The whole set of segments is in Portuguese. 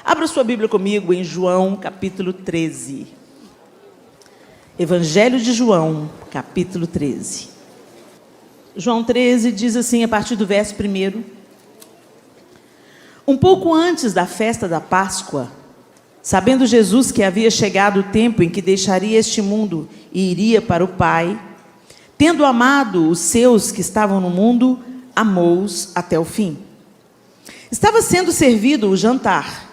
Abra sua Bíblia comigo em João, capítulo 13. Evangelho de João, capítulo 13. João 13 diz assim, a partir do verso 1. Um pouco antes da festa da Páscoa, sabendo Jesus que havia chegado o tempo em que deixaria este mundo e iria para o Pai, tendo amado os seus que estavam no mundo, amou-os até o fim. Estava sendo servido o jantar,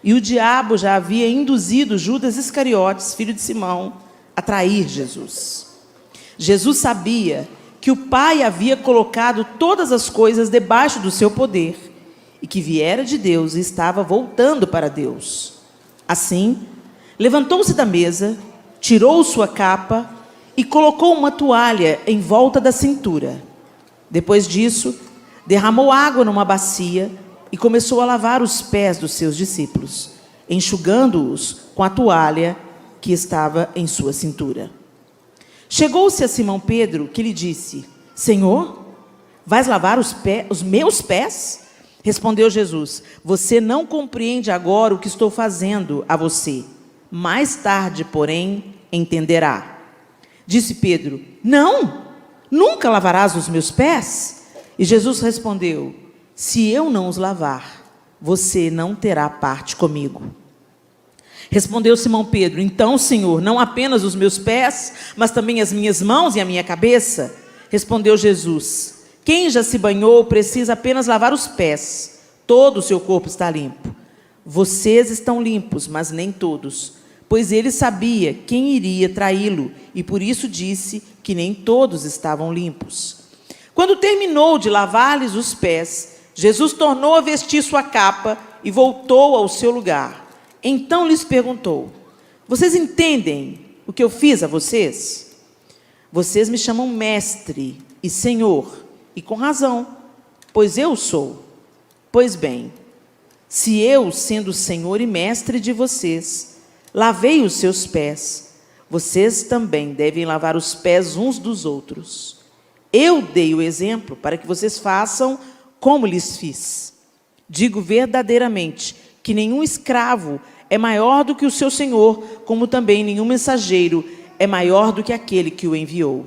e o diabo já havia induzido Judas Iscariotes, filho de Simão, a trair Jesus. Jesus sabia que o Pai havia colocado todas as coisas debaixo do seu poder, e que viera de Deus e estava voltando para Deus. Assim, levantou-se da mesa, tirou sua capa e colocou uma toalha em volta da cintura. Depois disso, derramou água numa bacia e começou a lavar os pés dos seus discípulos, enxugando-os com a toalha que estava em sua cintura. Chegou-se a Simão Pedro, que lhe disse: Senhor, vais lavar os meus pés? Respondeu Jesus: você não compreende agora o que estou fazendo a você. Mais tarde, porém, entenderá. Disse Pedro: não, nunca lavarás os meus pés? E Jesus respondeu: se eu não os lavar, você não terá parte comigo. Respondeu Simão Pedro: então, Senhor, não apenas os meus pés, mas também as minhas mãos e a minha cabeça? Respondeu Jesus: quem já se banhou precisa apenas lavar os pés, todo o seu corpo está limpo. Vocês estão limpos, mas nem todos, pois ele sabia quem iria traí-lo, e por isso disse que nem todos estavam limpos. Quando terminou de lavar-lhes os pés, Jesus tornou a vestir sua capa e voltou ao seu lugar. Então lhes perguntou: vocês entendem o que eu fiz a vocês? Vocês me chamam mestre e senhor, e com razão, pois eu sou. Pois bem, se eu, sendo senhor e mestre de vocês, lavei os seus pés, vocês também devem lavar os pés uns dos outros. Eu dei o exemplo para que vocês façam como lhes fiz. Digo verdadeiramente que nenhum escravo é maior do que o seu senhor, como também nenhum mensageiro é maior do que aquele que o enviou.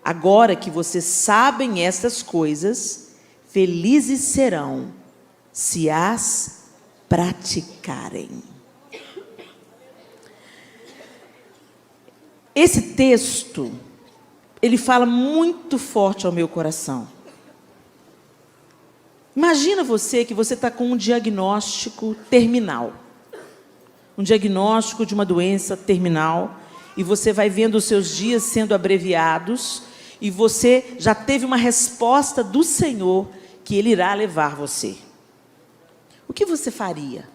Agora que vocês sabem estas coisas, felizes serão se as praticarem. Esse texto, ele fala muito forte ao meu coração. Imagina você que você está com um diagnóstico terminal. Um diagnóstico de uma doença terminal. E você vai vendo os seus dias sendo abreviados. E você já teve uma resposta do Senhor que Ele irá levar você. O que você faria?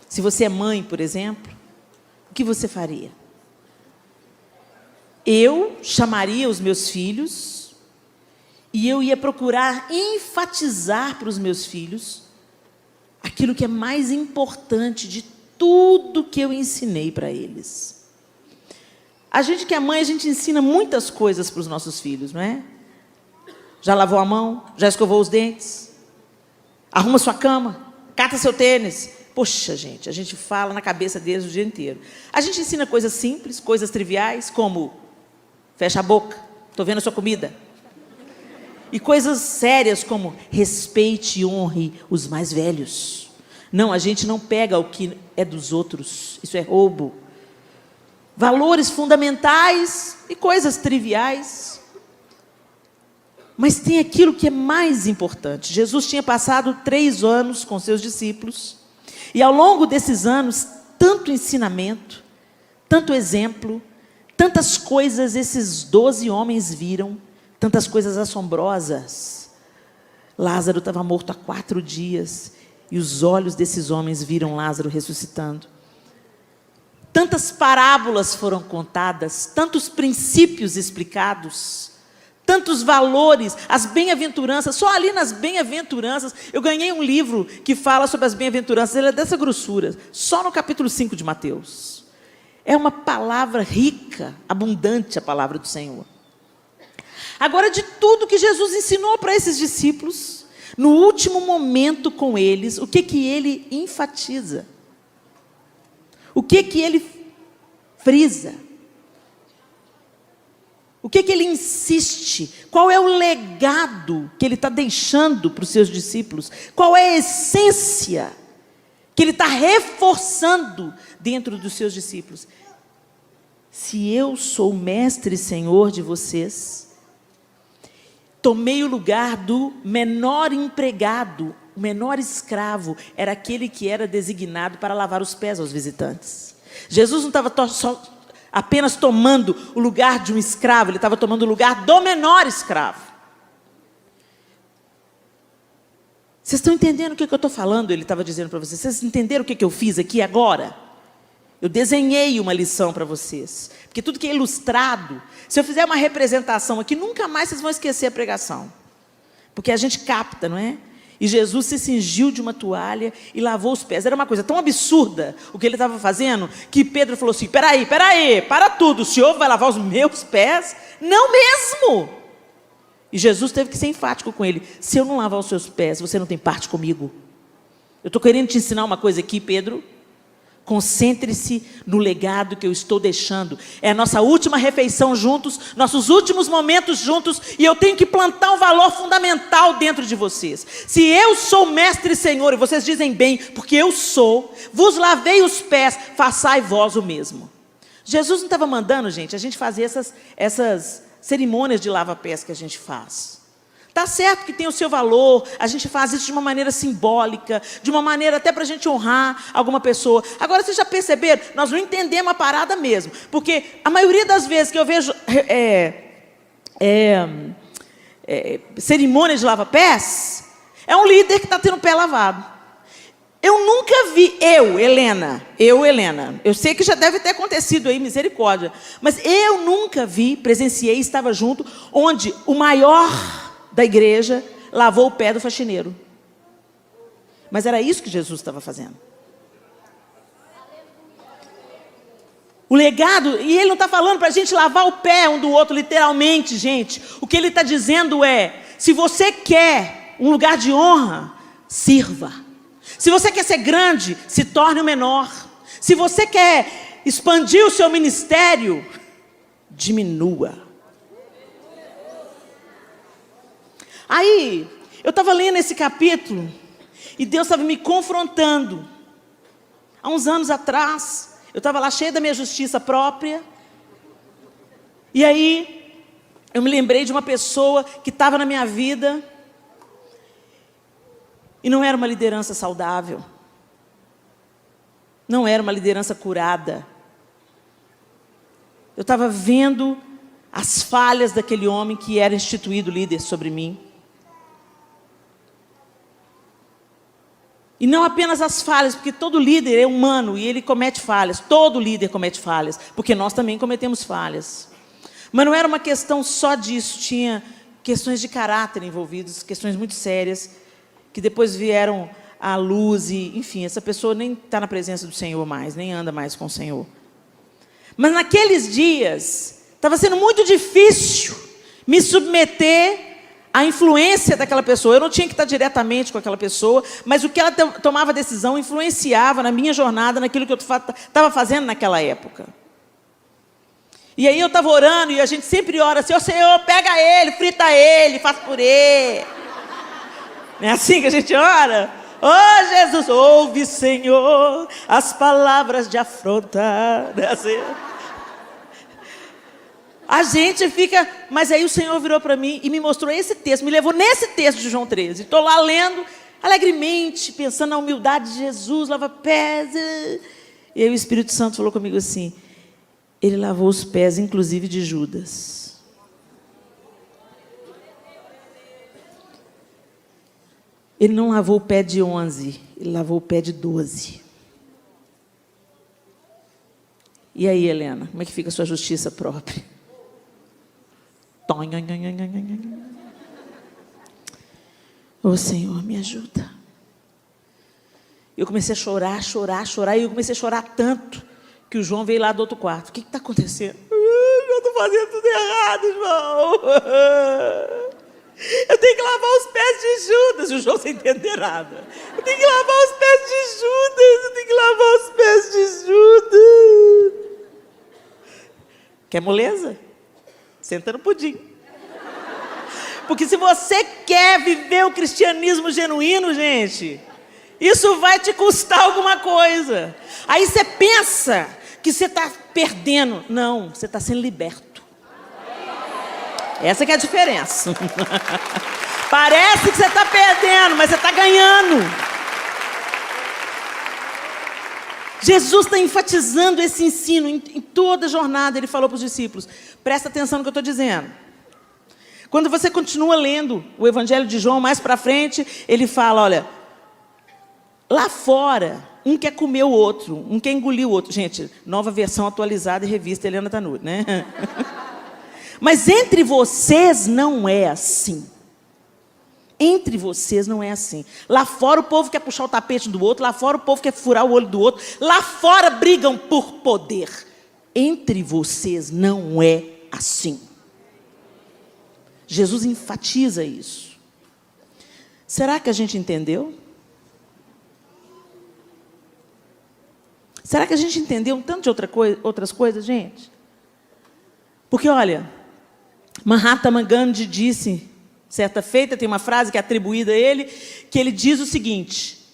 Se você é mãe, por exemplo, o que você faria? Eu chamaria os meus filhos e eu ia procurar enfatizar para os meus filhos aquilo que é mais importante de tudo que eu ensinei para eles. A gente que é mãe, a gente ensina muitas coisas para os nossos filhos, não é? Já lavou a mão? Já escovou os dentes? Arruma sua cama? Cata seu tênis? Poxa, gente, a gente fala na cabeça deles o dia inteiro. A gente ensina coisas simples, coisas triviais, como fecha a boca, estou vendo a sua comida. E coisas sérias como respeite e honre os mais velhos. Não, a gente não pega o que é dos outros, isso é roubo. Valores fundamentais e coisas triviais. Mas tem aquilo que é mais importante. Jesus tinha passado 3 anos com seus discípulos. E ao longo desses anos, tanto ensinamento, tanto exemplo, tantas coisas esses 12 homens viram, tantas coisas assombrosas. Lázaro estava morto há 4 dias e os olhos desses homens viram Lázaro ressuscitando. Tantas parábolas foram contadas, tantos princípios explicados, tantos valores, as bem-aventuranças. Só ali nas bem-aventuranças, eu ganhei um livro que fala sobre as bem-aventuranças, ele é dessa grossura, só no capítulo 5 de Mateus. É uma palavra rica, abundante a palavra do Senhor. Agora, de tudo que Jesus ensinou para esses discípulos, No último momento com eles, o que ele enfatiza? O que ele frisa? O que ele insiste? Qual é o legado que ele está deixando para os seus discípulos? Qual é a essência que ele está reforçando dentro dos seus discípulos? Se eu sou mestre e senhor de vocês, tomei o lugar do menor empregado, o menor escravo, era aquele que era designado para lavar os pés aos visitantes. Jesus não estava apenas tomando o lugar de um escravo, ele estava tomando o lugar do menor escravo. Vocês estão entendendo o que eu estou falando? Ele estava dizendo para vocês. Vocês entenderam o que eu fiz aqui agora? Eu desenhei uma lição para vocês. Porque tudo que é ilustrado, se eu fizer uma representação aqui, nunca mais vocês vão esquecer a pregação. Porque a gente capta, não é? E Jesus se cingiu de uma toalha e lavou os pés. Era uma coisa tão absurda o que ele estava fazendo, que Pedro falou assim, peraí, para tudo, o Senhor vai lavar os meus pés? Não mesmo! E Jesus teve que ser enfático com ele. Se eu não lavar os seus pés, você não tem parte comigo. Eu estou querendo te ensinar uma coisa aqui, Pedro. Concentre-se no legado que eu estou deixando. É a nossa última refeição juntos, nossos últimos momentos juntos, e eu tenho que plantar um valor fundamental dentro de vocês. Se eu sou mestre e senhor, e vocês dizem bem, porque eu sou, vos lavei os pés, façai vós o mesmo. Jesus não estava mandando, gente, a gente fazer essas cerimônias de lava-pés que a gente faz. Está certo que tem o seu valor, a gente faz isso de uma maneira simbólica, de uma maneira até para a gente honrar alguma pessoa. Agora, vocês já perceberam? Nós não entendemos a parada mesmo. Porque a maioria das vezes que eu vejo cerimônia de lava-pés, é um líder que está tendo o pé lavado. Eu nunca vi, Helena, eu sei que já deve ter acontecido aí, misericórdia, mas eu nunca vi, presenciei, estava junto, onde o maior da igreja lavou o pé do faxineiro. Mas era isso que Jesus estava fazendo. O legado, e ele não está falando para a gente lavar o pé um do outro, literalmente, gente. O que ele está dizendo é, se você quer um lugar de honra, sirva. Se você quer ser grande, se torne o menor. Se você quer expandir o seu ministério, diminua. Aí, eu estava lendo esse capítulo, e Deus estava me confrontando. Há uns anos atrás, eu estava lá cheia da minha justiça própria, e aí, eu me lembrei de uma pessoa que estava na minha vida, e não era uma liderança saudável, não era uma liderança curada. Eu estava vendo as falhas daquele homem que era instituído líder sobre mim. E não apenas as falhas, porque todo líder é humano e ele comete falhas. Todo líder comete falhas, porque nós também cometemos falhas. Mas não era uma questão só disso, tinha questões de caráter envolvidas, questões muito sérias, que depois vieram à luz e, enfim, essa pessoa nem está na presença do Senhor mais, nem anda mais com o Senhor. Mas naqueles dias, estava sendo muito difícil me submeter à influência daquela pessoa. Eu não tinha que estar diretamente com aquela pessoa, mas o que ela tomava decisão influenciava na minha jornada, naquilo que eu estava fazendo naquela época. E aí eu estava orando, e a gente sempre ora assim, ô Senhor, pega ele, frita ele, faz purê. Não é assim que a gente ora? Ô Jesus, ouve, Senhor, as palavras de afronta. Não é assim? A gente fica, mas aí o Senhor virou para mim e me mostrou esse texto, me levou nesse texto de João 13. Estou lá lendo alegremente, pensando na humildade de Jesus, lava pés. E aí o Espírito Santo falou comigo assim, ele lavou os pés, inclusive de Judas. Ele não lavou o pé de 11, ele lavou o pé de 12. E aí, Helena, como é que fica a sua justiça própria? Ô Senhor, me ajuda. Eu comecei a chorar, e eu comecei a chorar tanto que o João veio lá do outro quarto. O que está acontecendo? Eu estou fazendo tudo errado, João. Eu tenho que lavar os pés de Judas. E o João sem entender nada. Eu tenho que lavar os pés de Judas. Eu tenho que lavar os pés de Judas. Quer moleza? Senta no pudim. Porque se você quer viver o cristianismo genuíno, gente, isso vai te custar alguma coisa. Aí você pensa que você está perdendo. Não, você está sendo liberto. Essa que é a diferença. Parece que você está perdendo, mas você está ganhando. Jesus está enfatizando esse ensino em toda a jornada. Ele falou para os discípulos, presta atenção no que eu estou dizendo. Quando você continua lendo o Evangelho de João, mais para frente, ele fala, olha, lá fora, um quer comer o outro, um quer engolir o outro. Gente, nova versão atualizada e revista Helena Tanuri, né? Mas entre vocês não é assim. Entre vocês não é assim. Lá fora o povo quer puxar o tapete do outro, lá fora o povo quer furar o olho do outro, lá fora brigam por poder. Entre vocês não é assim. Jesus enfatiza isso. Será que a gente entendeu? Será que a gente entendeu um tanto de outras coisas, gente? Porque, olha, Mahatma Gandhi disse, certa feita, tem uma frase que é atribuída a ele, que ele diz o seguinte,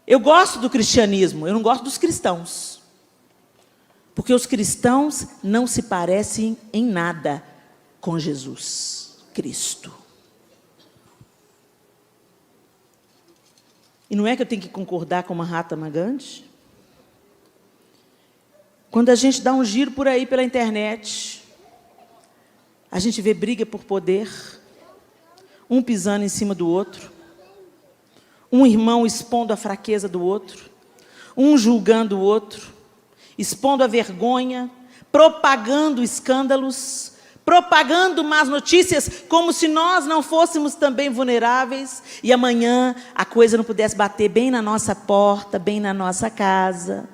eu gosto do cristianismo, eu não gosto dos cristãos. Porque os cristãos não se parecem em nada com Jesus Cristo. E não é que eu tenho que concordar com Mahatma Gandhi? Quando a gente dá um giro por aí pela internet, a gente vê briga por poder, um pisando em cima do outro, um irmão expondo a fraqueza do outro, um julgando o outro, expondo a vergonha, propagando escândalos, propagando más notícias, como se nós não fôssemos também vulneráveis, e amanhã a coisa não pudesse bater bem na nossa porta, bem na nossa casa.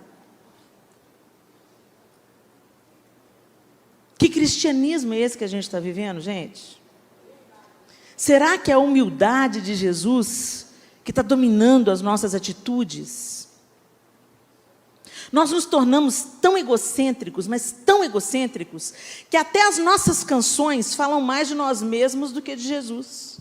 Que cristianismo é esse que a gente está vivendo, gente? Será que é a humildade de Jesus que está dominando as nossas atitudes? Nós nos tornamos tão egocêntricos, mas tão egocêntricos, que até as nossas canções falam mais de nós mesmos do que de Jesus.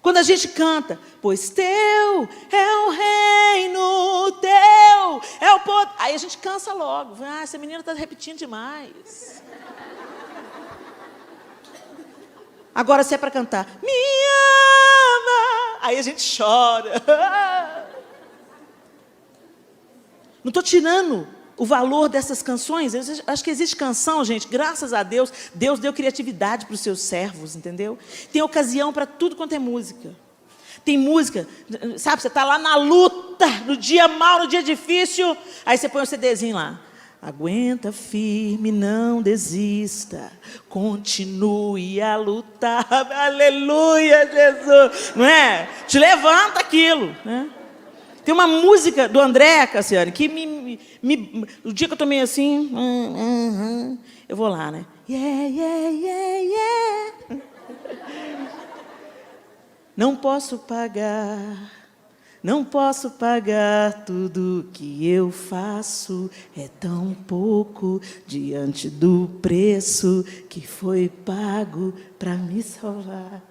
Quando a gente canta, pois teu é o reino, teu é o poder. Aí a gente cansa logo. Ah, essa menina está repetindo demais. Agora, se é para cantar, me ama, aí a gente chora. Não estou tirando o valor dessas canções. Eu acho que existe canção, gente, graças a Deus, Deus deu criatividade para os seus servos, entendeu? Tem ocasião para tudo quanto é música. Tem música, sabe, você está lá na luta, no dia mau, no dia difícil, aí você põe um CDzinho lá. Aguenta firme, não desista, continue a lutar, aleluia, Jesus, não é? Te levanta aquilo, né? Tem uma música do André, Cassiane, que o dia que eu tô meio assim, eu vou lá, né? Yeah, yeah, yeah, yeah. Não posso pagar tudo que eu faço, é tão pouco diante do preço que foi pago para me salvar.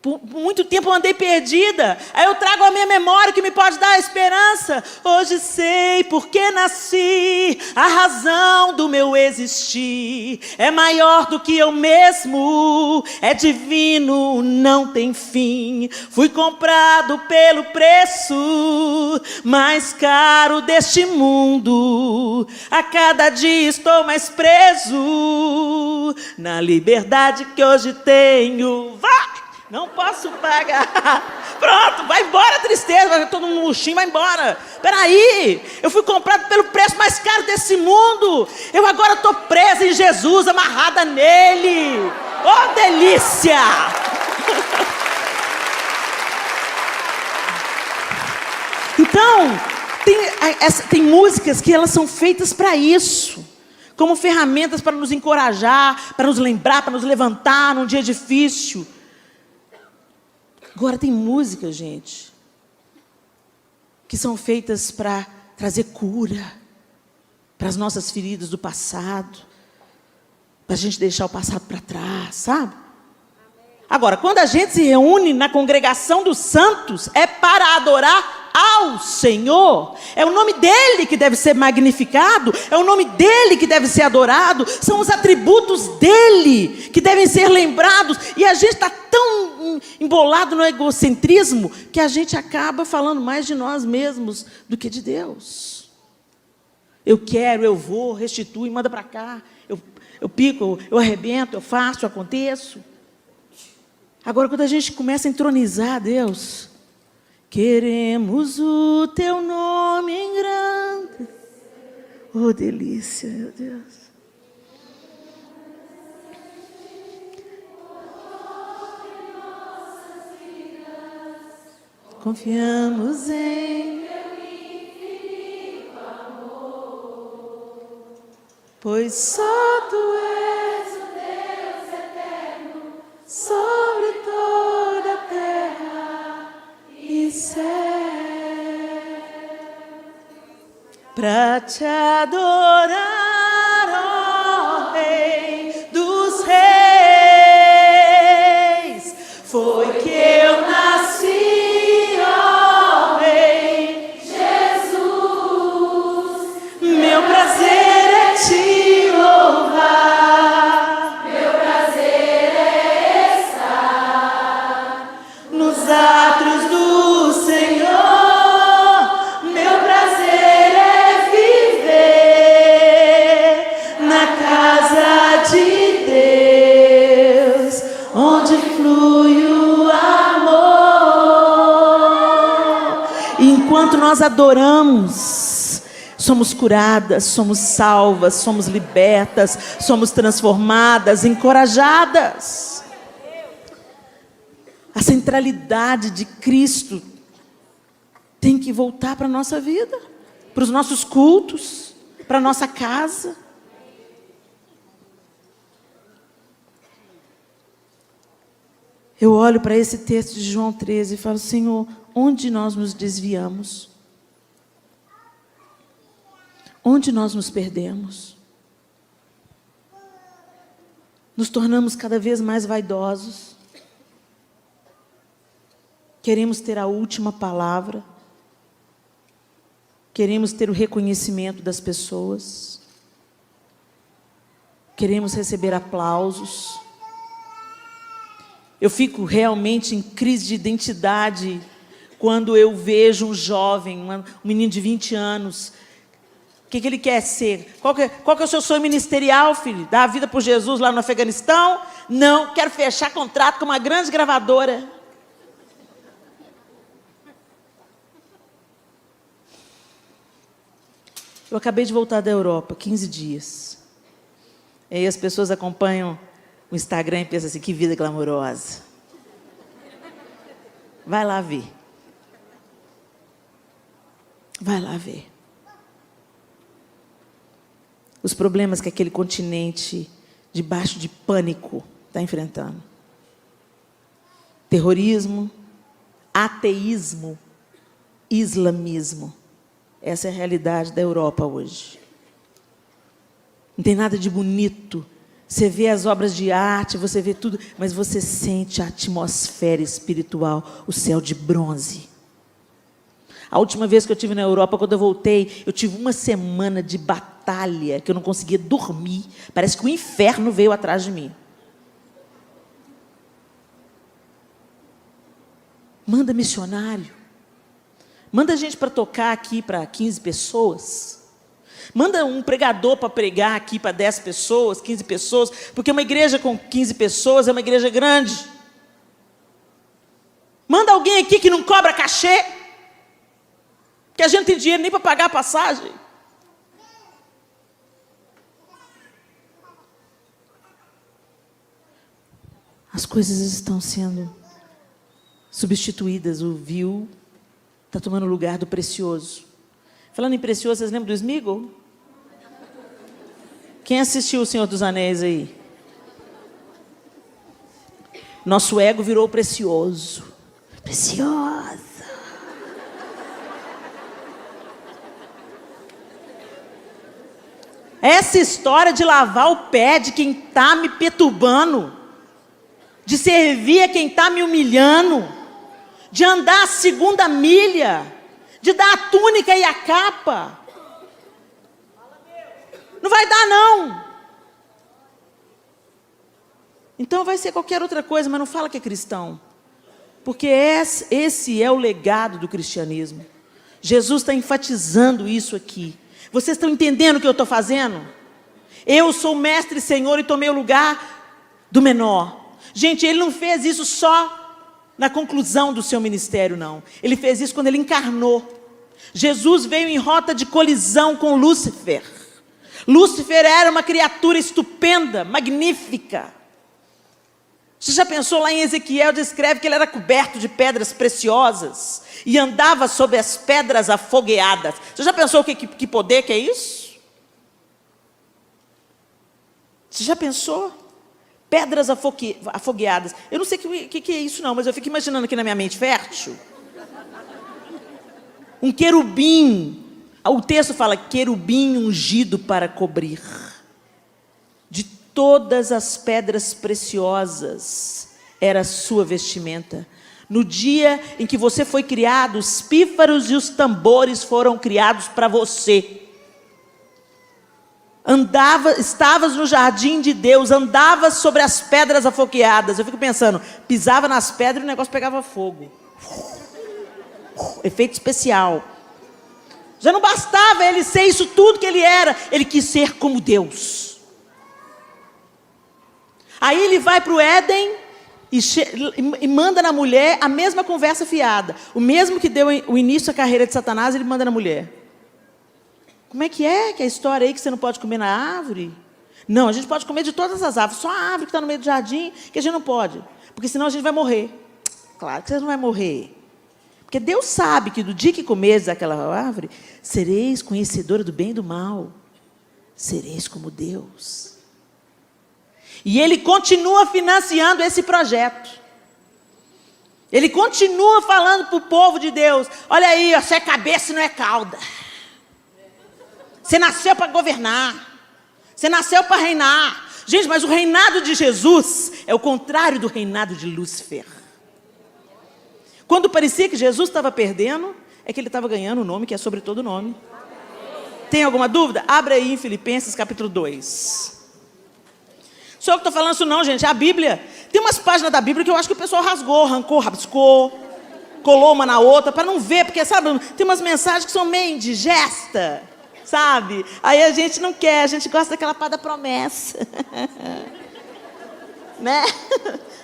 Por muito tempo eu andei perdida, aí eu trago a minha memória que me pode dar esperança. Hoje sei porque nasci, a razão do meu existir é maior do que eu mesmo, é divino, não tem fim. Fui comprado pelo preço mais caro deste mundo, a cada dia estou mais preso na liberdade que hoje tenho. Vai! Não posso pagar. Pronto, vai embora a tristeza, vai todo mundo murchinho, vai embora. Peraí, eu fui comprado pelo preço mais caro desse mundo. Eu agora estou presa em Jesus, amarrada nele. Oh, delícia! Então, tem músicas que elas são feitas para isso. como ferramentas para nos encorajar, para nos lembrar, para nos levantar num dia difícil. Agora tem música, gente, que são feitas para trazer cura para as nossas feridas do passado, para a gente deixar o passado para trás, sabe? Agora, quando a gente se reúne na congregação dos santos, é para adorar ao Senhor. É o nome dEle que deve ser magnificado, é o nome dEle que deve ser adorado, são os atributos dEle que devem ser lembrados. E a gente está tão embolado no egocentrismo que a gente acaba falando mais de nós mesmos do que de Deus. Eu quero, eu vou, restituo e manda para cá. Eu pico, eu arrebento, eu faço, eu aconteço. Agora, quando a gente começa a entronizar Deus, queremos o teu nome em grande. Oh, delícia, meu Deus. Confiamos em teu infinito amor, pois só tu és o Deus eterno sobre toda a terra e céu, para te adorar, ó Rei dos Reis. Foi que eu nasci, ó Rei Jesus. Meu prazer é te louvar, meu prazer é estar nos átrios do Senhor. Meu prazer é viver na casa de Deus, onde flui o amor. E enquanto nós adoramos, somos curadas, somos salvas, somos libertas, somos transformadas, encorajadas. A centralidade de Cristo tem que voltar para a nossa vida, para os nossos cultos, para a nossa casa. Eu olho para esse texto de João 13 e falo: Senhor, onde nós nos desviamos? Onde nós nos perdemos? Nos tornamos cada vez mais vaidosos. Queremos ter a última palavra. Queremos ter o reconhecimento das pessoas. Queremos receber aplausos. Eu fico realmente em crise de identidade quando eu vejo um jovem, um menino de 20 anos. O que ele quer ser? Qual que é o seu sonho ministerial, filho? Dar a vida por Jesus lá no Afeganistão? Não, quero fechar contrato com uma grande gravadora. Eu acabei de voltar da Europa, 15 dias. E aí as pessoas acompanham o Instagram e pensam assim: que vida glamourosa. Vai lá ver. Vai lá ver. Os problemas que aquele continente, debaixo de pânico, está enfrentando. Terrorismo, ateísmo, islamismo. Essa é a realidade da Europa hoje. Não tem nada de bonito. Você vê as obras de arte, você vê tudo, mas você sente a atmosfera espiritual, o céu de bronze. A última vez que eu estive na Europa, quando eu voltei, eu tive uma semana de batalha, que eu não conseguia dormir. Parece que o inferno veio atrás de mim. Manda missionário. Manda gente para tocar aqui para 15 pessoas. Manda um pregador para pregar aqui para 10 pessoas, 15 pessoas, porque uma igreja com 15 pessoas é uma igreja grande. Manda alguém aqui que não cobra cachê, que a gente não tem dinheiro nem para pagar a passagem. As coisas estão sendo substituídas. O vil está tomando o lugar do precioso. Falando em precioso, vocês lembram do Smigol? Quem assistiu O Senhor dos Anéis aí? Nosso ego virou precioso. Preciosa. Essa história de lavar o pé de quem está me perturbando, de servir a quem está me humilhando, de andar a segunda milha, de dar a túnica e a capa. Não vai dar, não. Então vai ser qualquer outra coisa, mas não fala que é cristão. Porque esse é o legado do cristianismo. Jesus está enfatizando isso aqui. Vocês estão entendendo o que eu estou fazendo? Eu sou mestre e senhor e tomei o lugar do menor. Gente, ele não fez isso só na conclusão do seu ministério, não. Ele fez isso quando ele encarnou. Jesus veio em rota de colisão com Lúcifer. Lúcifer era uma criatura estupenda, magnífica. Você já pensou lá em Ezequiel, descreve que ele era coberto de pedras preciosas e andava sobre as pedras afogueadas. Você já pensou que poder que é isso? Você já pensou? Pedras afogueadas. Eu não sei o que é isso não, mas eu fico imaginando aqui na minha mente fértil. Um querubim. O texto fala querubim ungido para cobrir. De todas as pedras preciosas era a sua vestimenta. No dia em que você foi criado, os pífaros e os tambores foram criados para você. Estavas no jardim de Deus, andavas sobre as pedras afogueadas. Eu fico pensando, pisava nas pedras e o negócio pegava fogo. Efeito especial. Já não bastava ele ser isso tudo que ele era, ele quis ser como Deus. Aí ele vai para o Éden e manda na mulher a mesma conversa fiada. O mesmo que deu o início à carreira de Satanás, ele manda na mulher. Como é que é a história aí que você não pode comer na árvore? Não, a gente pode comer de todas as árvores, só a árvore que está no meio do jardim que a gente não pode, porque senão a gente vai morrer. Claro que você não vai morrer. Porque Deus sabe que do dia que comeres daquela árvore, sereis conhecedora do bem e do mal. Sereis como Deus. E ele continua financiando esse projeto. Ele continua falando para o povo de Deus, olha aí, você é cabeça e não é cauda. Você nasceu para governar. Você nasceu para reinar. Gente, mas o reinado de Jesus é o contrário do reinado de Lúcifer. Quando parecia que Jesus estava perdendo, é que ele estava ganhando o nome que é sobre todo nome. Tem alguma dúvida? Abra aí em Filipenses capítulo 2. Só eu que estou falando isso não, gente. A Bíblia, tem umas páginas da Bíblia que eu acho que o pessoal rasgou, arrancou, rabiscou, colou uma na outra, para não ver, porque, sabe, tem umas mensagens que são meio indigestas, sabe? Aí a gente não quer, a gente gosta daquela pá da promessa. Né?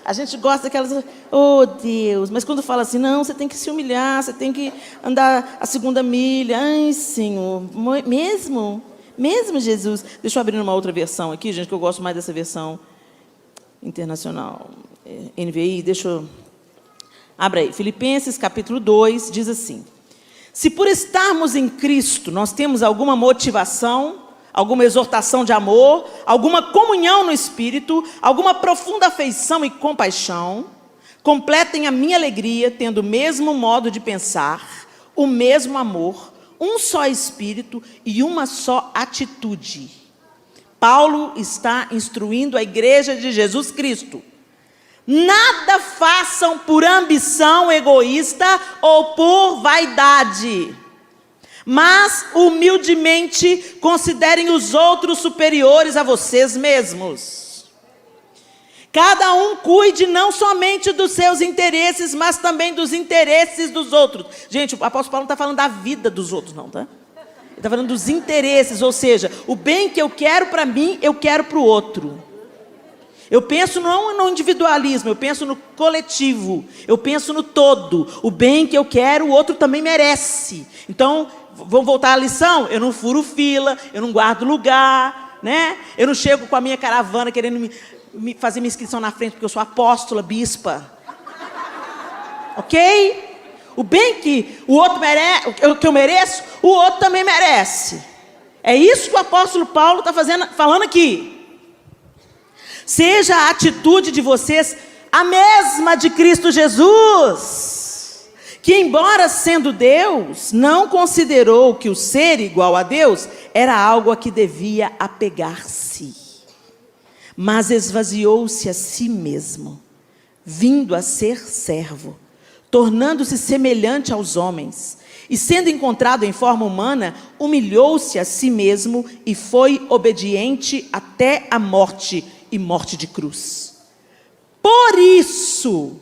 A gente gosta daquelas, oh Deus, mas quando fala assim, não, você tem que se humilhar, você tem que andar a segunda milha. Ai, Senhor, mesmo Jesus. Deixa eu abrir uma outra versão aqui, gente, que eu gosto mais dessa versão internacional. NVI, deixa eu... Abra aí, Filipenses capítulo 2, diz assim: se por estarmos em Cristo, nós temos alguma motivação, alguma exortação de amor, alguma comunhão no Espírito, alguma profunda afeição e compaixão, completem a minha alegria, tendo o mesmo modo de pensar, o mesmo amor, um só Espírito e uma só atitude. Paulo está instruindo a igreja de Jesus Cristo. Nada façam por ambição egoísta ou por vaidade, mas humildemente considerem os outros superiores a vocês mesmos. Cada um cuide não somente dos seus interesses, mas também dos interesses dos outros. Gente, o apóstolo Paulo não está falando da vida dos outros, não, tá? Ele está falando dos interesses, ou seja, o bem que eu quero para mim, eu quero para o outro. Eu penso não no individualismo, eu penso no coletivo, eu penso no todo. O bem que eu quero, o outro também merece. Então, vamos voltar à lição? Eu não furo fila, eu não guardo lugar, né? Eu não chego com a minha caravana querendo fazer minha inscrição na frente, porque eu sou apóstola, bispa. Ok? O bem que o outro merece, que eu mereço, o outro também merece. É isso que o apóstolo Paulo está falando aqui. Seja a atitude de vocês a mesma de Cristo Jesus, que embora sendo Deus, não considerou que o ser igual a Deus era algo a que devia apegar-se, mas esvaziou-se a si mesmo, vindo a ser servo, tornando-se semelhante aos homens, e sendo encontrado em forma humana, humilhou-se a si mesmo e foi obediente até a morte, e morte de cruz. Por isso,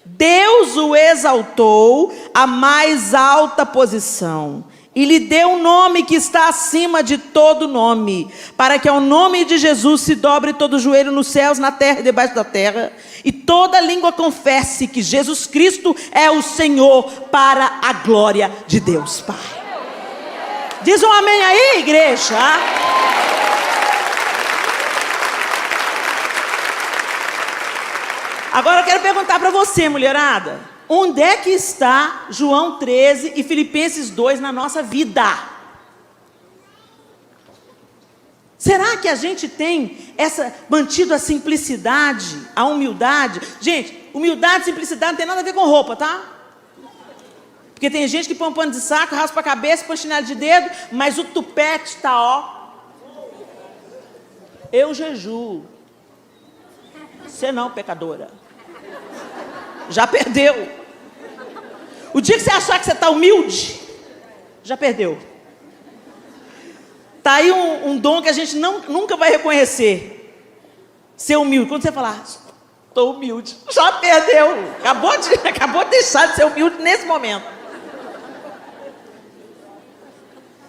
Deus o exaltou à mais alta posição e lhe deu um nome que está acima de todo nome, para que ao nome de Jesus se dobre todo joelho nos céus, na terra e debaixo da terra, e toda língua confesse que Jesus Cristo é o Senhor, para a glória de Deus Pai. Diz um amém aí, igreja. Agora eu quero perguntar para você, mulherada, onde é que está João 13 e Filipenses 2 na nossa vida? Será que a gente tem mantido a simplicidade, a humildade? Gente, humildade e simplicidade não tem nada a ver com roupa, tá? Porque tem gente que põe um pano de saco, raspa a cabeça, põe chinelo de dedo, mas o tupete está, ó. Eu jejuo. Você não, pecadora. Já perdeu. O dia que você achar que você está humilde, já perdeu. Está aí um dom que a gente nunca vai reconhecer. Ser humilde. Quando você falar, estou humilde, já perdeu. Acabou de deixar de ser humilde nesse momento.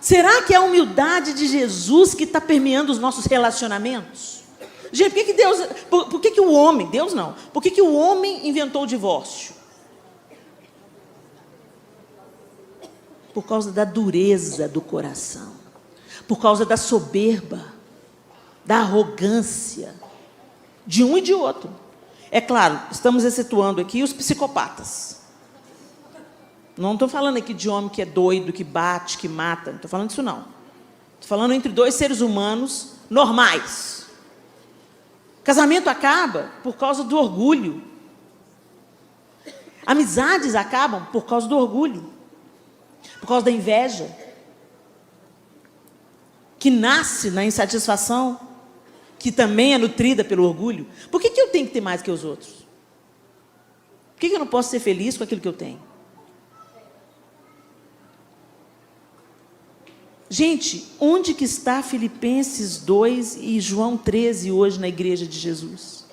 Será que é a humildade de Jesus que está permeando os nossos relacionamentos? Gente, por que o homem, Deus não, por que o homem inventou o divórcio? Por causa da dureza do coração, por causa da soberba, da arrogância, de um e de outro. É claro, estamos excetuando aqui os psicopatas. Não estou falando aqui de homem que é doido, que bate, que mata, não estou falando disso não. Estou falando entre dois seres humanos normais. Casamento acaba por causa do orgulho. Amizades acabam por causa do orgulho. Por causa da inveja. Que nasce na insatisfação. Que também é nutrida pelo orgulho. Por que eu tenho que ter mais que os outros? Por que eu não posso ser feliz com aquilo que eu tenho? Gente, onde que está Filipenses 2 e João 13 hoje na igreja de Jesus?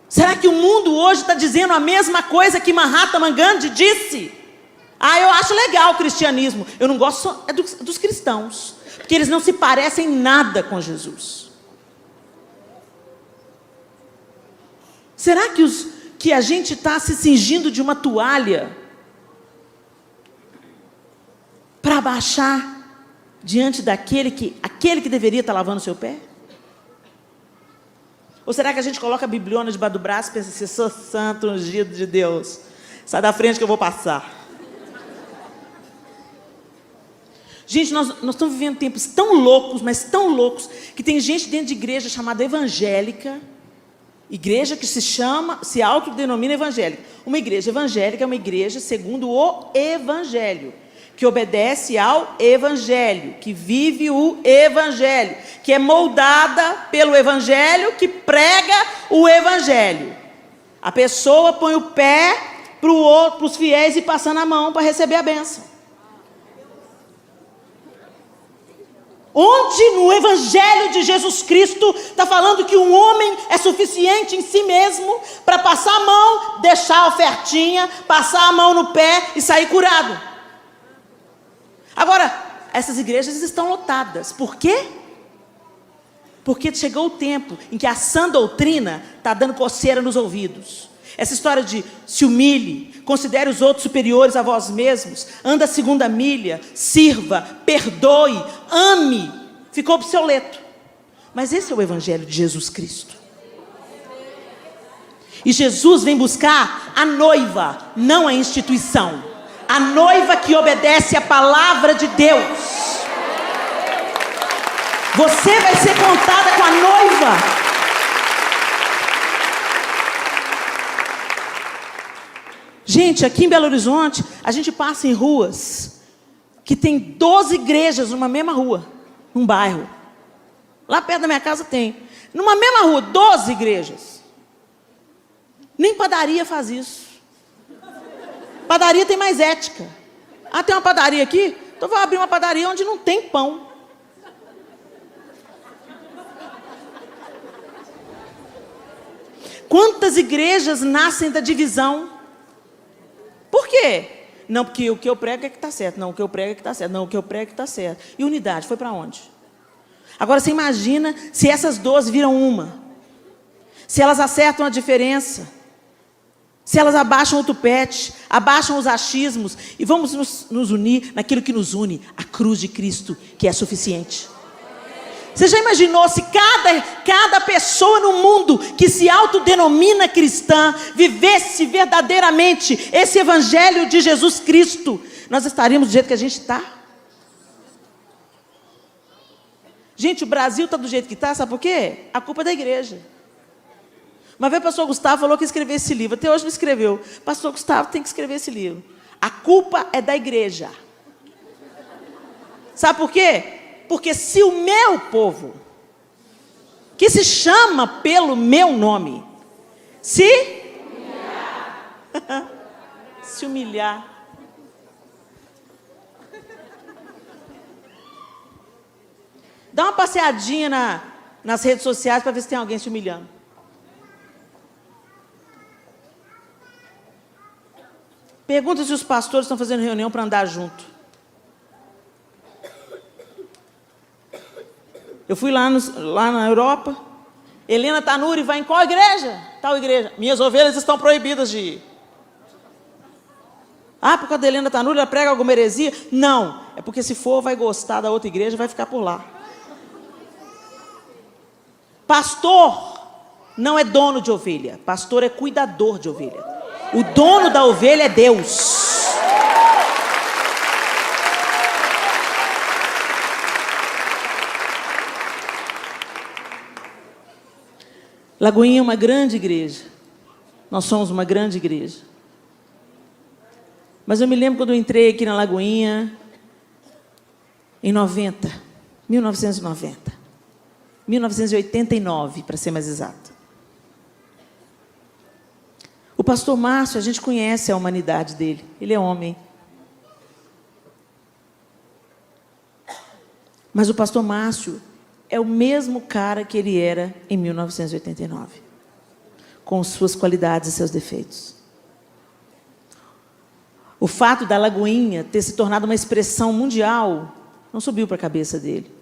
Será que o mundo hoje está dizendo a mesma coisa que Mahatma Gandhi disse? Eu acho legal o cristianismo. Eu não gosto dos cristãos, porque eles não se parecem nada com Jesus. Será que a gente está se cingindo de uma toalha para abaixar diante daquele que deveria estar lavando o seu pé? Ou será que a gente coloca a bibliona debaixo do braço e pensa assim, sou santo, ungido de Deus, sai da frente que eu vou passar? Gente, nós estamos vivendo tempos tão loucos, mas tão loucos, que tem gente dentro de igreja chamada evangélica, igreja que se autodenomina evangélica. Uma igreja evangélica é uma igreja segundo o evangelho, que obedece ao evangelho, que vive o evangelho, que é moldada pelo evangelho, que prega o evangelho. A pessoa põe o pé para os fiéis e passando a mão para receber a bênção. Onde no evangelho de Jesus Cristo está falando que um homem é suficiente em si mesmo para passar a mão, deixar a ofertinha, passar a mão no pé e sair curado? Agora, essas igrejas estão lotadas. Por quê? Porque chegou o tempo em que a sã doutrina está dando coceira nos ouvidos. Essa história de se humilhe, considere os outros superiores a vós mesmos, anda a segunda milha, sirva, perdoe, ame, ficou obsoleto. Mas esse é o evangelho de Jesus Cristo. E Jesus vem buscar a noiva, não a instituição. A noiva que obedece à palavra de Deus. Você vai ser contada com a noiva. Gente, aqui em Belo Horizonte, a gente passa em ruas que tem 12 igrejas numa mesma rua, num bairro. Lá perto da minha casa tem. Numa mesma rua, 12 igrejas. Nem padaria faz isso. Padaria tem mais ética. Ah, tem uma padaria aqui? Então vou abrir uma padaria onde não tem pão. Quantas igrejas nascem da divisão? Por quê? Não, porque o que eu prego é que está certo. Não, o que eu prego é que está certo. Não, o que eu prego é que está certo. E unidade, foi para onde? Agora, você imagina se essas 12 viram uma. Se elas acertam a diferença. Se elas abaixam o tupete, abaixam os achismos. E vamos nos unir naquilo que nos une. A cruz de Cristo, que é suficiente. Você já imaginou se cada pessoa no mundo que se autodenomina cristã vivesse verdadeiramente esse evangelho de Jesus Cristo? Nós estaríamos do jeito que a gente está? Gente, o Brasil está do jeito que está, sabe por quê? A culpa é da igreja. Uma vez o pastor Gustavo falou que ia escrever esse livro, até hoje não escreveu. Pastor Gustavo tem que escrever esse livro. A culpa é da igreja. Sabe por quê? Porque se o meu povo, que se chama pelo meu nome, se humilhar. Dá uma passeadinha nas redes sociais para ver se tem alguém se humilhando. Pergunta se os pastores estão fazendo reunião para andar junto. Eu fui lá na Europa. Helena Tanuri vai em qual igreja? Tal igreja. Minhas ovelhas estão proibidas de ir. Ah, por causa da Helena Tanuri, ela prega alguma heresia? Não. É porque se for, vai gostar da outra igreja, vai ficar por lá. Pastor não é dono de ovelha. Pastor é cuidador de ovelha. O dono da ovelha é Deus. Lagoinha é uma grande igreja. Nós somos uma grande igreja. Mas eu me lembro quando eu entrei aqui na Lagoinha, em 1989, para ser mais exato. O pastor Márcio, a gente conhece a humanidade dele. Ele é homem. Mas o pastor Márcio é o mesmo cara que ele era em 1989, com suas qualidades e seus defeitos. O fato da Lagoinha ter se tornado uma expressão mundial não subiu para a cabeça dele.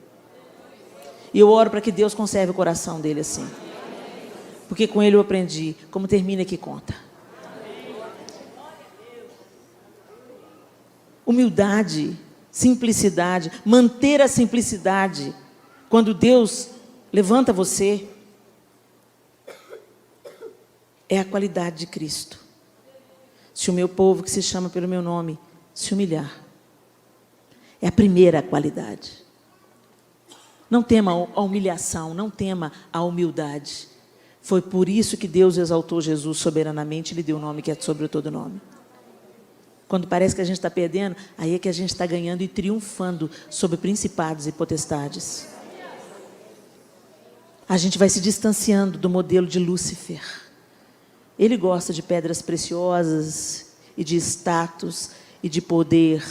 E eu oro para que Deus conserve o coração dele assim. Porque com ele eu aprendi como termina que conta. Humildade, simplicidade, manter a simplicidade. Quando Deus levanta você, é a qualidade de Cristo. Se o meu povo, que se chama pelo meu nome, se humilhar, é a primeira qualidade. Não tema a humilhação, não tema a humildade. Foi por isso que Deus exaltou Jesus soberanamente e lhe deu o nome que é sobre todo nome. Quando parece que a gente está perdendo, aí é que a gente está ganhando e triunfando sobre principados e potestades. A gente vai se distanciando do modelo de Lúcifer. Ele gosta de pedras preciosas e de status e de poder.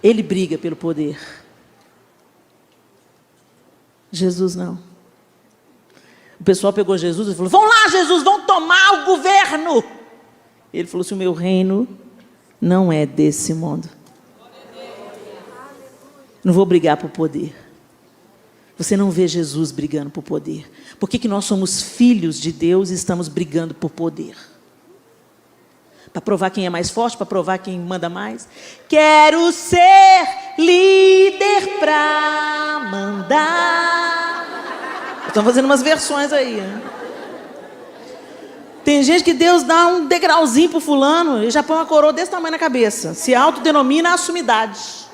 Ele briga pelo poder. Jesus não. O pessoal pegou Jesus e falou: vão lá, Jesus, vão tomar o governo. Ele falou: se o meu reino não é desse mundo. Não vou brigar por poder. Você não vê Jesus brigando por poder. Por que nós somos filhos de Deus e estamos brigando por poder? Para provar quem é mais forte? Para provar quem manda mais? Quero ser líder para mandar. Estão fazendo umas versões aí, né? Tem gente que Deus dá um degrauzinho para o fulano e já põe uma coroa desse tamanho na cabeça. Se autodenomina a sumidade.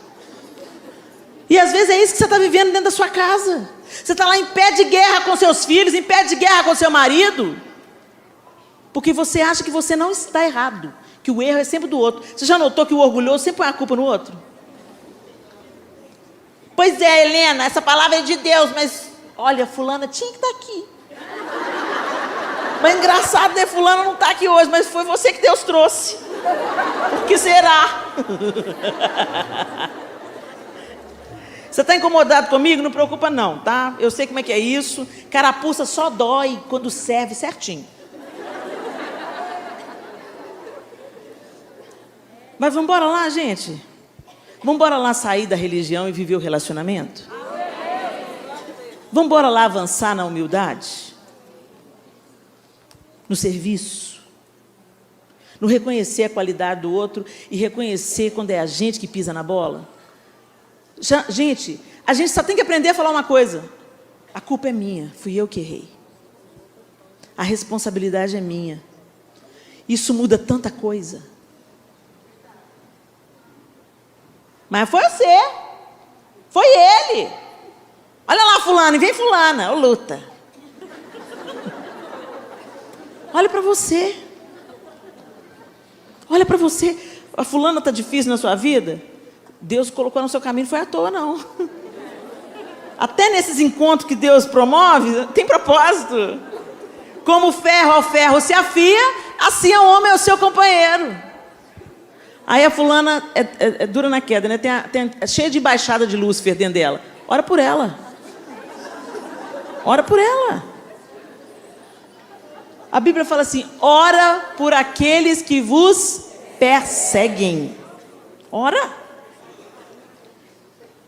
E às vezes é isso que você está vivendo dentro da sua casa. Você está lá em pé de guerra com seus filhos, em pé de guerra com seu marido, porque você acha que você não está errado, que o erro é sempre do outro. Você já notou que o orgulhoso sempre põe a culpa no outro? Pois é, Helena, essa palavra é de Deus, mas olha, fulana tinha que estar aqui. Mas engraçado, né? Fulana não está aqui hoje, mas foi você que Deus trouxe. Por que será? Você está incomodado comigo? Não preocupa não, tá? Eu sei como é que é isso. Carapuça só dói quando serve certinho. Mas vamos embora lá, gente? Vamos embora lá sair da religião e viver o relacionamento? Vamos embora lá avançar na humildade? No serviço? No reconhecer a qualidade do outro e reconhecer quando é a gente que pisa na bola? Gente, a gente só tem que aprender a falar uma coisa. A culpa é minha, fui eu que errei. A responsabilidade é minha. Isso muda tanta coisa. Mas foi você. Foi ele. Olha lá fulano, e vem fulana, ô luta. Olha para você. Olha para você. A fulana está difícil na sua vida? Deus colocou no seu caminho, não foi à toa não. Até nesses encontros que Deus promove, tem propósito. Como o ferro ao ferro se afia, assim o homem é o seu companheiro. Aí a fulana é dura na queda, né? É cheia de embaixada de Lúcifer dentro dela. Ora por ela. Ora por ela. A Bíblia fala assim: ora por aqueles que vos perseguem. Ora.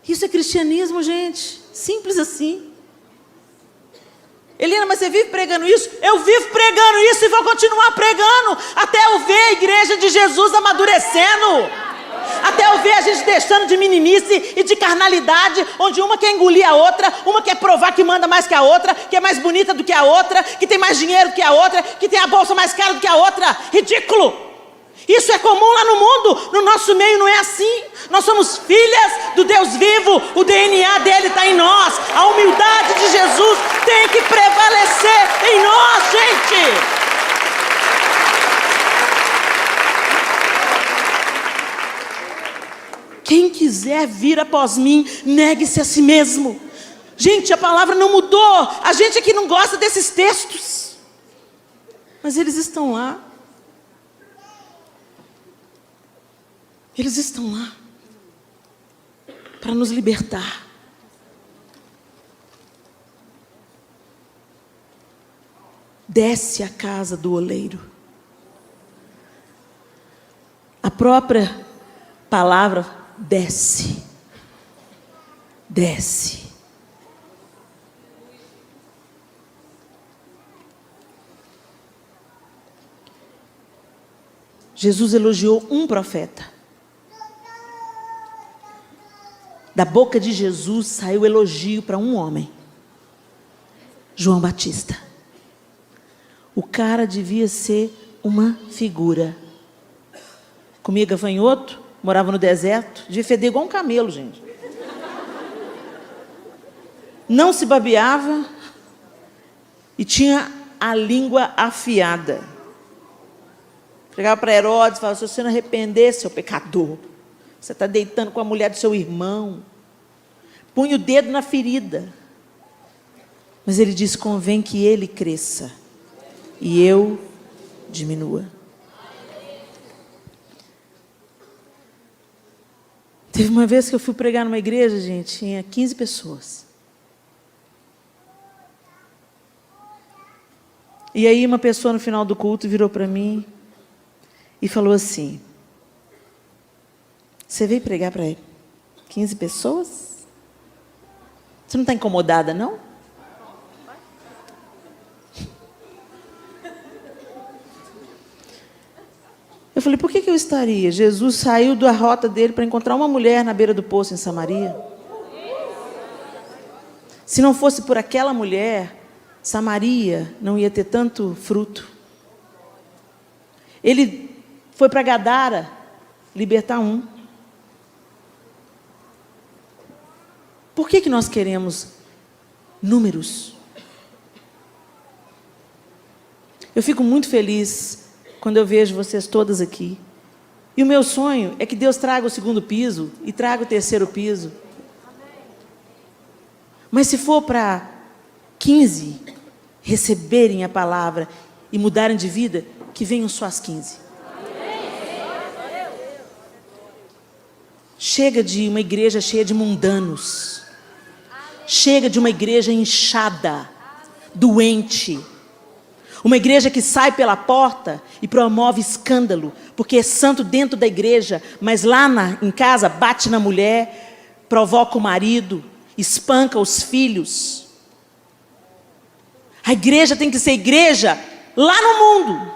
Isso é cristianismo, gente. Simples assim. Helena, mas você vive pregando isso? Eu vivo pregando isso e vou continuar pregando até eu ver a igreja de Jesus amadurecendo. Até eu ver a gente deixando de meninice e de carnalidade, onde uma quer engolir a outra, uma quer provar que manda mais que a outra, que é mais bonita do que a outra, que tem mais dinheiro do que a outra, que tem a bolsa mais cara do que a outra. Ridículo! Isso é comum lá no mundo, no nosso meio não é assim. Nós somos filhas do Deus vivo, o DNA dele está em nós. A humildade de Jesus tem que prevalecer em nós, gente. Quem quiser vir após mim, negue-se a si mesmo. Gente, a palavra não mudou. A gente aqui não gosta desses textos, mas eles estão lá. Eles estão lá para nos libertar. Desce a casa do oleiro. A própria palavra desce. Desce. Jesus elogiou um profeta. Da boca de Jesus saiu elogio para um homem. João Batista. O cara devia ser uma figura. Comia gafanhoto, morava no deserto, devia feder igual um camelo, gente. Não se babeava e tinha a língua afiada. Chegava para Herodes e falava: se você não arrepender, seu pecador, você está deitando com a mulher do seu irmão. Punha o dedo na ferida. Mas ele disse: convém que ele cresça e eu diminua. Teve uma vez que eu fui pregar numa igreja, gente, tinha 15 pessoas. E aí uma pessoa no final do culto virou para mim e falou assim: você veio pregar para 15 pessoas? Você não está incomodada, não? Eu falei: por que eu estaria? Jesus saiu da rota dele para encontrar uma mulher na beira do poço em Samaria. Se não fosse por aquela mulher, Samaria não ia ter tanto fruto. Ele foi para Gadara libertar um. Por que nós queremos números? Eu fico muito feliz quando eu vejo vocês todas aqui. E o meu sonho é que Deus traga o segundo piso e traga o terceiro piso. Mas se for para 15 receberem a palavra e mudarem de vida, que venham só as 15. Chega de uma igreja cheia de mundanos. Chega de uma igreja inchada, doente. Uma igreja que sai pela porta e promove escândalo, porque é santo dentro da igreja, mas lá em casa bate na mulher, provoca o marido, espanca os filhos. A igreja tem que ser igreja lá no mundo.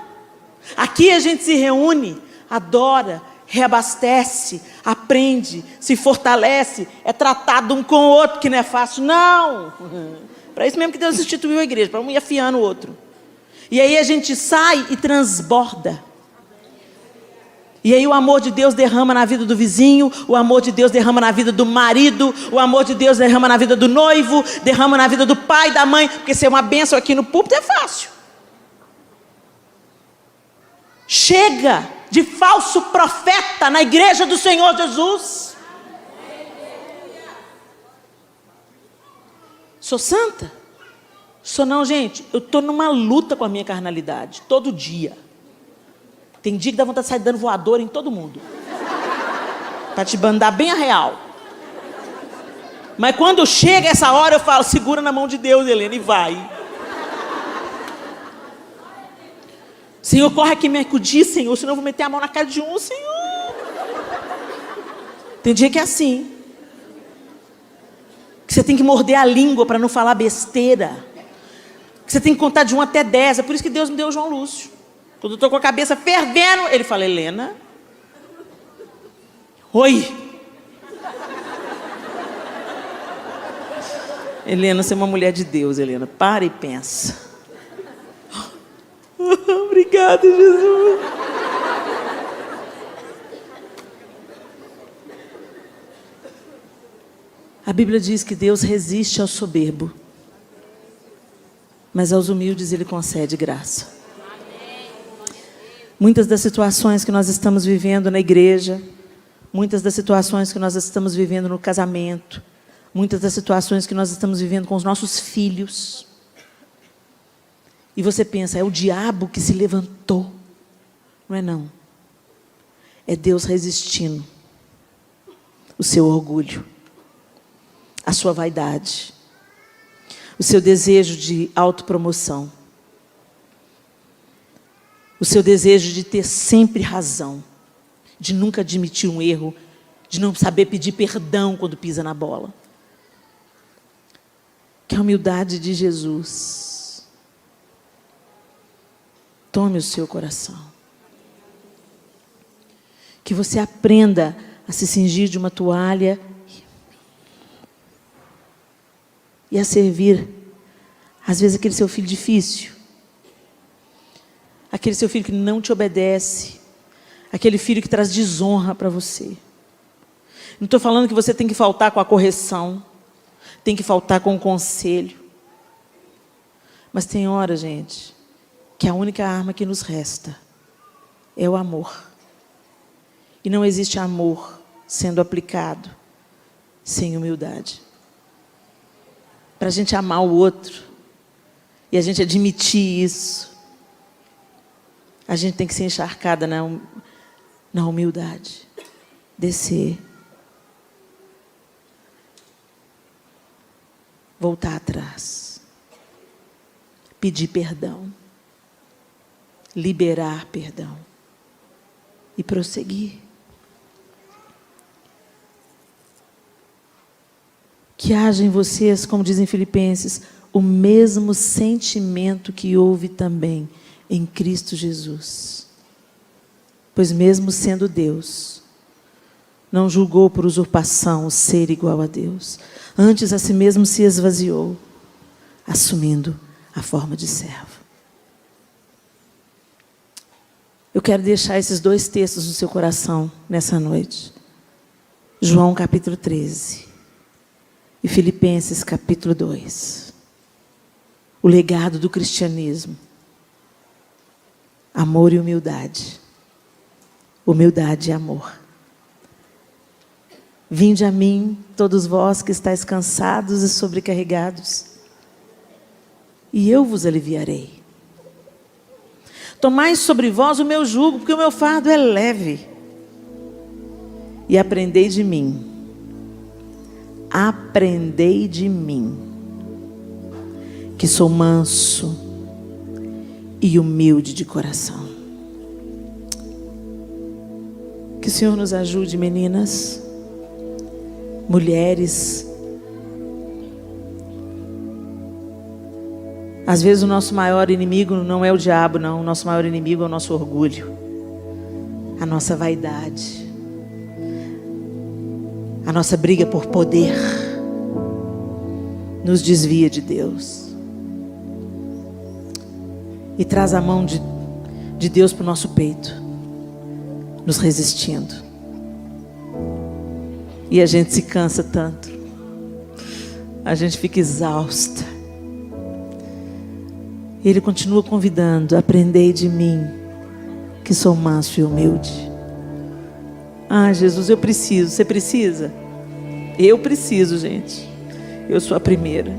Aqui a gente se reúne, adora, reabastece, aprende, se fortalece, é tratado um com o outro, que não é fácil, não. Para isso mesmo que Deus instituiu a igreja, para um ir afiando o outro. E aí a gente sai e transborda. E aí o amor de Deus derrama na vida do vizinho, o amor de Deus derrama na vida do marido, o amor de Deus derrama na vida do noivo, derrama na vida do pai, da mãe, porque ser uma bênção aqui no púlpito é fácil. Chega de falso profeta na igreja do Senhor Jesus. Sou santa? Sou não, gente. Eu estou numa luta com a minha carnalidade, todo dia. Tem dia que dá vontade de sair dando voador em todo mundo, para te mandar bem a real. Mas quando chega essa hora, eu falo, segura na mão de Deus, Helena, e vai. Senhor, corre aqui me acudir, Senhor, senão eu vou meter a mão na cara de um, Senhor. Tem dia que é assim, que você tem que morder a língua para não falar besteira, que você tem que contar de 1 até 10. É por isso que Deus me deu o João Lúcio. Quando eu estou com a cabeça fervendo, ele fala, Helena, oi. Helena, você é uma mulher de Deus, Helena, para e pensa. Obrigada, Jesus. A Bíblia diz que Deus resiste ao soberbo, mas aos humildes Ele concede graça. Muitas das situações que nós estamos vivendo na igreja, muitas das situações que nós estamos vivendo no casamento, muitas das situações que nós estamos vivendo com os nossos filhos, e você pensa, é o diabo que se levantou. Não é não. É Deus resistindo o seu orgulho, a sua vaidade, o seu desejo de autopromoção, o seu desejo de ter sempre razão, de nunca admitir um erro, de não saber pedir perdão quando pisa na bola. Que a humildade de Jesus tome o seu coração. Que você aprenda a se cingir de uma toalha e a servir, às vezes, aquele seu filho difícil, aquele seu filho que não te obedece, aquele filho que traz desonra para você. Não estou falando que você tem que faltar com a correção, tem que faltar com o conselho, mas tem hora, gente, que a única arma que nos resta é o amor. E não existe amor sendo aplicado sem humildade. Para a gente amar o outro e a gente admitir isso, a gente tem que ser encharcada na humildade. Descer. Voltar atrás. Pedir perdão. Liberar perdão. E prosseguir. Que haja em vocês, como dizem Filipenses, o mesmo sentimento que houve também em Cristo Jesus. Pois mesmo sendo Deus, não julgou por usurpação o ser igual a Deus. Antes a si mesmo se esvaziou, assumindo a forma de servo. Eu quero deixar esses dois textos no seu coração nessa noite. João capítulo 13. E Filipenses capítulo 2. O legado do cristianismo. Amor e humildade. Humildade e amor. Vinde a mim, todos vós que estáis cansados e sobrecarregados, e eu vos aliviarei. Tomai sobre vós o meu jugo, porque o meu fardo é leve. E aprendei de mim. Aprendei de mim, que sou manso e humilde de coração. Que o Senhor nos ajude, meninas, mulheres. Às vezes o nosso maior inimigo não é o diabo, não. O nosso maior inimigo é o nosso orgulho, a nossa vaidade, a nossa briga por poder nos desvia de Deus e traz a mão de Deus para o nosso peito, nos resistindo. E a gente se cansa tanto, a gente fica exausta. Ele continua convidando: aprendei de mim, que sou manso e humilde. Ah, Jesus, eu preciso. Você precisa? Eu preciso, gente. Eu sou a primeira.